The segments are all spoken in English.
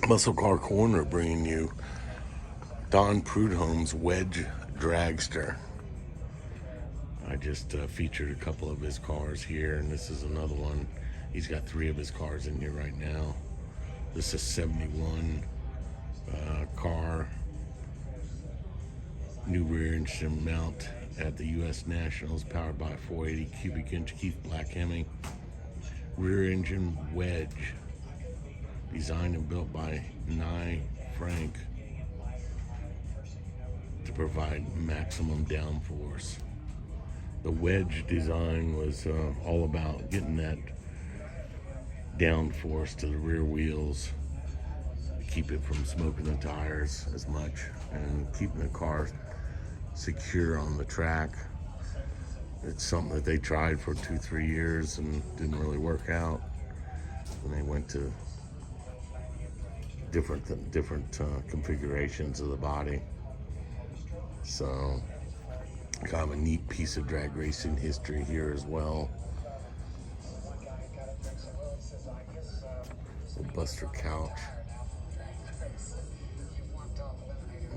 Muscle Car Corner bringing you Don Prudhomme's Wedge Dragster. I just featured a couple of his cars here, and this is another one. He's got 3 of his cars in here right now. This is 71 car, new rear engine mount at the U.S. Nationals, powered by a 480 cubic inch Keith Black Hemi. Rear engine wedge, designed and built by Nye Frank to provide maximum downforce. The wedge design was all about getting that downforce to the rear wheels, keep it from smoking the tires as much, and keeping the car secure on the track. It's something that they tried for 2-3 years and didn't really work out, and they went to different configurations of the body. So kind of a neat piece of drag racing history here as well. The Buster couch,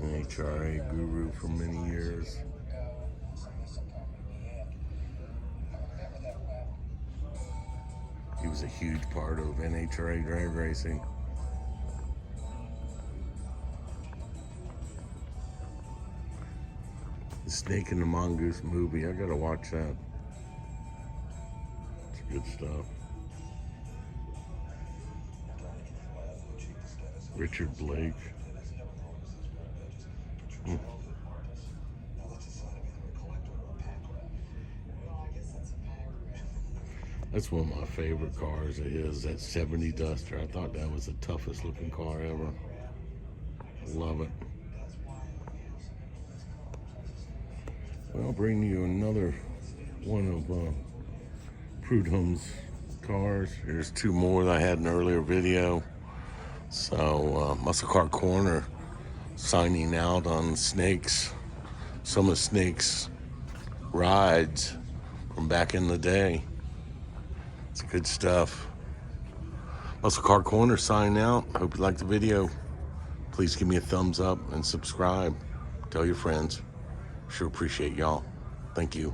an HRA guru for many years. He was a huge part of NHRA drag racing. The Snake and the Mongoose movie, I gotta watch that. It's good stuff. Richard Blake. That's one of my favorite cars of his, that 70 Duster. I thought that was the toughest looking car ever. Love it. Well, I'll bring you another one of Prudhomme's cars. Here's 2 more that I had in an earlier video. So Muscle Car Corner signing out on Snake's, some of Snake's rides from back in the day. It's good stuff. Muscle Car Corner signing out. Hope you liked the video. Please give me a thumbs up and subscribe. Tell your friends. Sure appreciate y'all. Thank you.